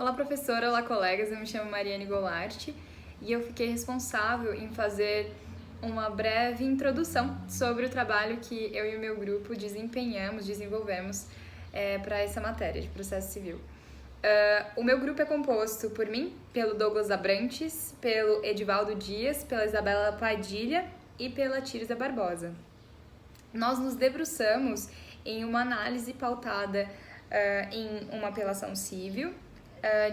Olá, professora, olá, colegas. Eu me chamo Mariane Goulart e eu fiquei responsável em fazer uma breve introdução sobre o trabalho que eu e o meu grupo desenvolvemos para essa matéria de processo civil. O meu grupo é composto por mim, pelo Douglas Abrantes, pelo Edivaldo Dias, pela Isabela Padilha e pela Tirza Barbosa. Nós nos debruçamos em uma análise pautada em uma apelação civil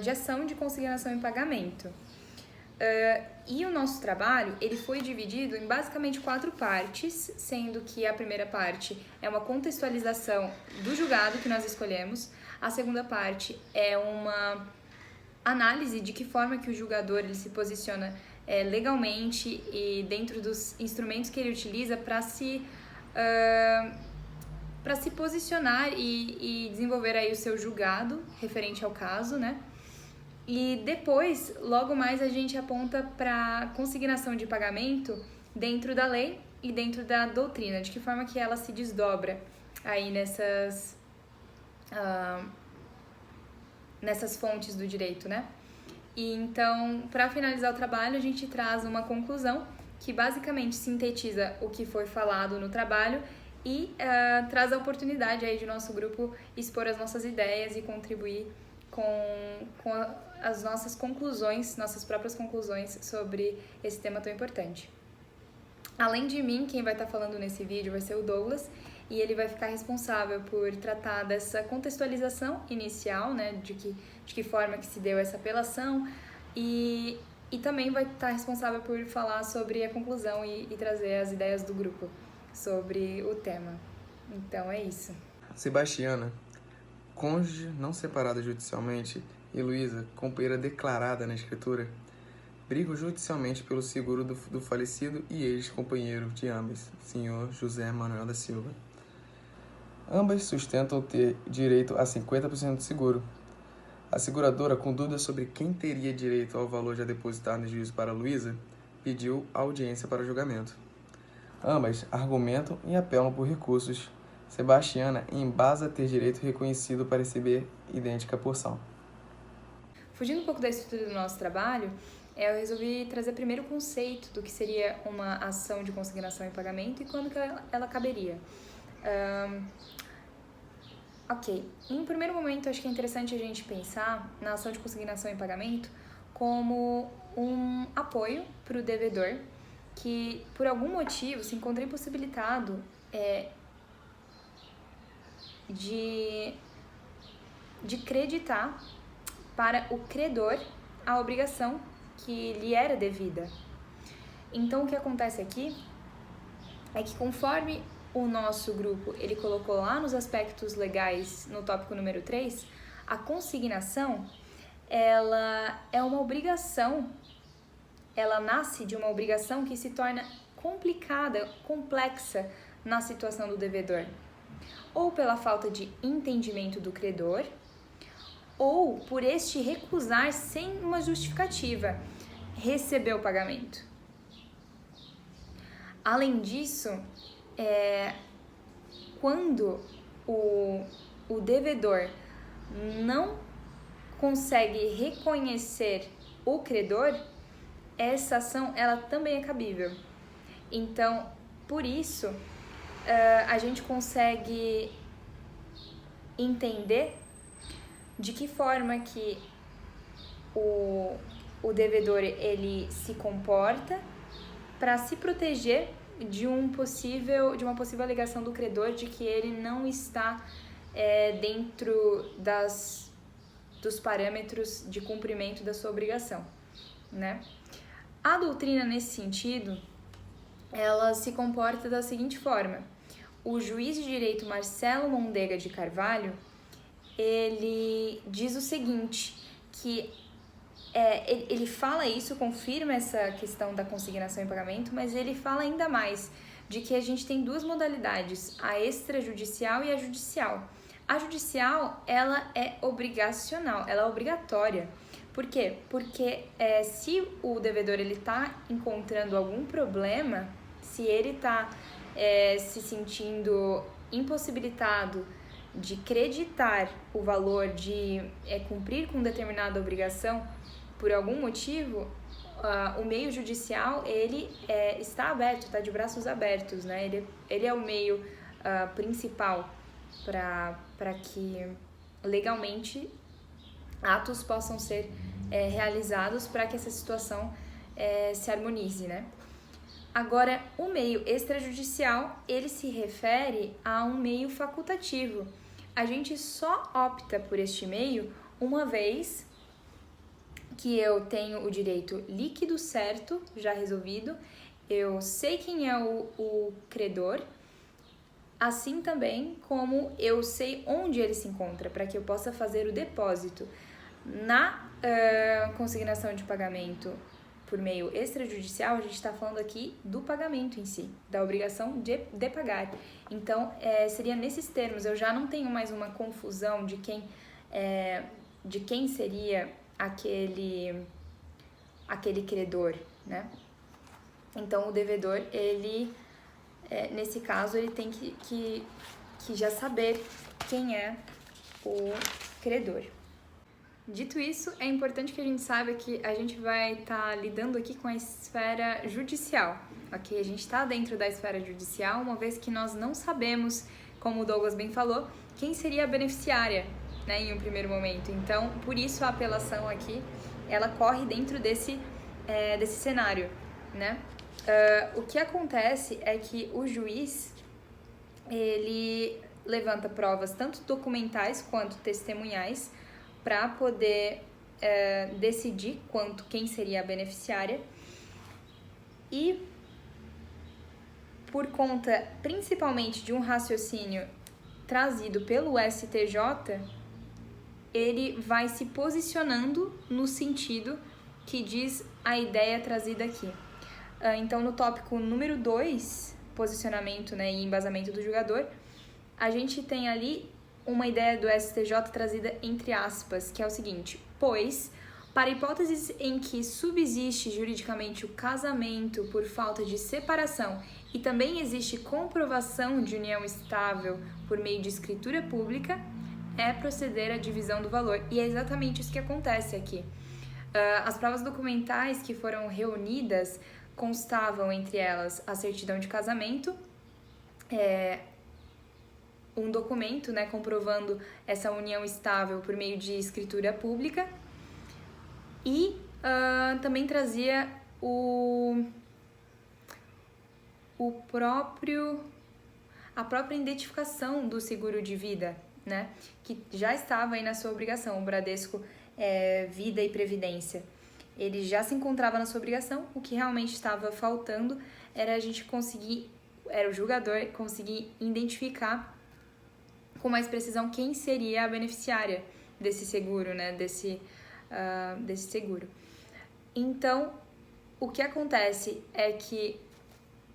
de ação de consignação em pagamento. E o nosso trabalho ele foi dividido em basicamente 4 partes, sendo que a primeira parte é uma contextualização do julgado que nós escolhemos, a segunda parte é uma análise de que forma que o julgador ele se posiciona legalmente e dentro dos instrumentos que ele utiliza para se posicionar e desenvolver aí o seu julgado referente ao caso, né? E depois, logo mais, a gente aponta para consignação de pagamento dentro da lei e dentro da doutrina, de que forma que ela se desdobra aí nessas fontes do direito, né? E então, para finalizar o trabalho, a gente traz uma conclusão que basicamente sintetiza o que foi falado no trabalho e traz a oportunidade aí de nosso grupo expor as nossas ideias e contribuir com as nossas conclusões, nossas próprias conclusões sobre esse tema tão importante. Além de mim, quem vai estar falando nesse vídeo vai ser o Douglas, e ele vai ficar responsável por tratar dessa contextualização inicial, né, de que forma que se deu essa apelação, e também vai estar responsável por falar sobre a conclusão e trazer as ideias do grupo sobre o tema. Então é isso. Sebastiana, cônjuge não separada judicialmente, e Luísa, companheira declarada na escritura, brigam judicialmente pelo seguro do falecido e ex-companheiro de ambas, senhor José Manuel da Silva. Ambas sustentam ter direito a 50% do seguro. A seguradora, com dúvidas sobre quem teria direito ao valor já depositado no juízo para Luísa, pediu audiência para julgamento. Ambas argumentam e apelam por recursos. Sebastiana embasa ter direito reconhecido para receber idêntica porção. Fugindo um pouco da estrutura do nosso trabalho, eu resolvi trazer primeiro o conceito do que seria uma ação de consignação em pagamento e quando que ela caberia. Ok, em primeiro momento acho que é interessante a gente pensar na ação de consignação em pagamento como um apoio para o devedor que por algum motivo se encontra impossibilitado de creditar para o credor a obrigação que lhe era devida. Então o que acontece aqui é que conforme o nosso grupo ele colocou lá nos aspectos legais no tópico número 3, a consignação ela é uma obrigação, ela nasce de uma obrigação que se torna complicada, complexa na situação do devedor, ou pela falta de entendimento do credor, ou por este recusar sem uma justificativa receber o pagamento. Além disso, quando o devedor não consegue reconhecer o credor, essa ação ela também é cabível. Então, por isso, a gente consegue entender de que forma que o devedor ele se comporta para se proteger de uma possível alegação do credor de que ele não está dentro dos parâmetros de cumprimento da sua obrigação, né? A doutrina, nesse sentido, ela se comporta da seguinte forma: o juiz de direito Marcelo Mondega de Carvalho, ele diz o seguinte, que ele fala isso, confirma essa questão da consignação em pagamento, mas ele fala ainda mais de que a gente tem 2 modalidades, a extrajudicial e a judicial. A judicial, ela é obrigacional, ela é obrigatória. Por quê? Porque se o devedor está encontrando algum problema, se ele está se sentindo impossibilitado de creditar o valor, de cumprir com determinada obrigação por algum motivo, o meio judicial ele está aberto, está de braços abertos, né? Ele é o meio principal para que legalmente atos possam ser realizados para que essa situação se harmonize, né? Agora, o meio extrajudicial, ele se refere a um meio facultativo. A gente só opta por este meio uma vez que eu tenho o direito líquido certo, já resolvido, eu sei quem é o credor, assim também como eu sei onde ele se encontra, para que eu possa fazer o depósito. Na consignação de pagamento por meio extrajudicial, a gente está falando aqui do pagamento em si, da obrigação de pagar. Então, seria nesses termos, eu já não tenho mais uma confusão de quem seria aquele credor, né? Então, o devedor, ele, nesse caso, ele tem que já saber quem é o credor. Dito isso, é importante que a gente saiba que a gente vai estar lidando aqui com a esfera judicial, ok? A gente está dentro da esfera judicial, uma vez que nós não sabemos, como o Douglas bem falou, quem seria a beneficiária, né, em um primeiro momento. Então, por isso a apelação aqui, ela corre dentro desse cenário, né? O que acontece é que o juiz, ele levanta provas tanto documentais quanto testemunhais para poder decidir quem seria a beneficiária. E por conta principalmente de um raciocínio trazido pelo STJ, ele vai se posicionando no sentido que diz a ideia trazida aqui. Então, no tópico número 2, posicionamento, né, e embasamento do julgador, a gente tem ali uma ideia do STJ trazida entre aspas, que é o seguinte: pois, para hipóteses em que subsiste juridicamente o casamento por falta de separação e também existe comprovação de união estável por meio de escritura pública, é proceder à divisão do valor. E é exatamente isso que acontece aqui. As provas documentais que foram reunidas constavam, entre elas, a certidão de casamento, um documento, né, comprovando essa união estável por meio de escritura pública, e também trazia a própria identificação do seguro de vida, né, que já estava aí na sua obrigação, o Bradesco Vida e Previdência. Ele já se encontrava na sua obrigação, o que realmente estava faltando era o julgador conseguir identificar com mais precisão quem seria a beneficiária desse seguro, né, desse seguro. Então, o que acontece é que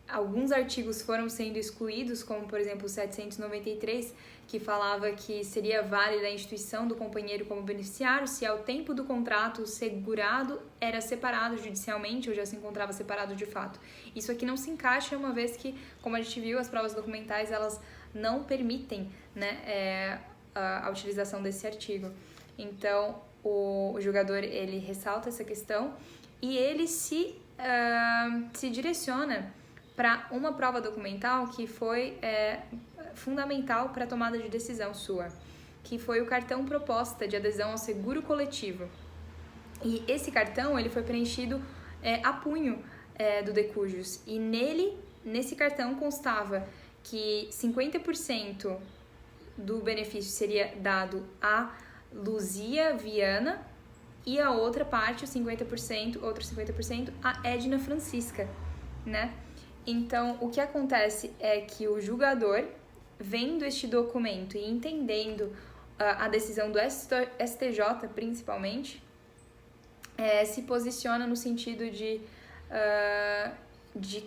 alguns artigos foram sendo excluídos, como, por exemplo, o 793, que falava que seria válida a instituição do companheiro como beneficiário se ao tempo do contrato o segurado era separado judicialmente ou já se encontrava separado de fato. Isso aqui não se encaixa, uma vez que, como a gente viu, as provas documentais, elas não permitem, né, a utilização desse artigo. Então, o julgador, ele ressalta essa questão e ele se direciona para uma prova documental que foi fundamental para a tomada de decisão sua, que foi o cartão proposta de adesão ao seguro coletivo. E esse cartão, ele foi preenchido a punho do Decujus, e nesse cartão constava que 50% do benefício seria dado a Luzia Viana e a outra parte, outros 50%, a Edna Francisca, né? Então, o que acontece é que o julgador, vendo este documento e entendendo a decisão do STJ, principalmente, se posiciona no sentido de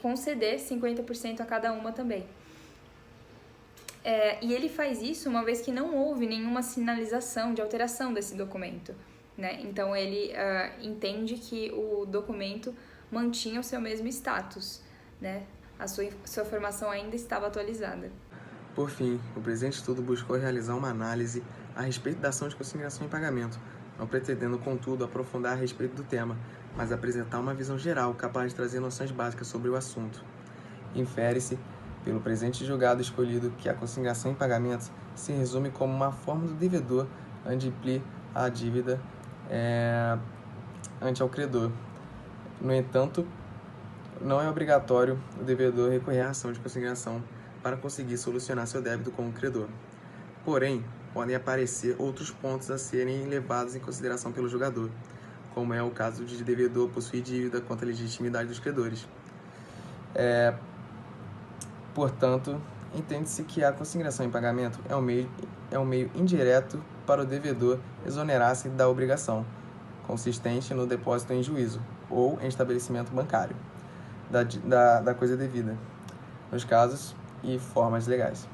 conceder 50% a cada uma também. E ele faz isso uma vez que não houve nenhuma sinalização de alteração desse documento, né? Então, ele entende que o documento mantinha o seu mesmo status, né? A sua formação ainda estava atualizada. Por fim, o presente estudo buscou realizar uma análise a respeito da ação de consignação em pagamento, não pretendendo, contudo, aprofundar a respeito do tema, mas apresentar uma visão geral capaz de trazer noções básicas sobre o assunto. Infere-se, pelo presente julgado escolhido, que a consignação em pagamento se resume como uma forma do devedor adimplir a dívida ante ao credor. No entanto, não é obrigatório o devedor recorrer à ação de consignação para conseguir solucionar seu débito com o credor. Porém, podem aparecer outros pontos a serem levados em consideração pelo julgador, como é o caso de devedor possuir dívida contra a legitimidade dos credores. Portanto, entende-se que a consignação em pagamento é um meio indireto para o devedor exonerar-se da obrigação, consistente no depósito em juízo ou em estabelecimento bancário da coisa devida, nos casos e formas legais.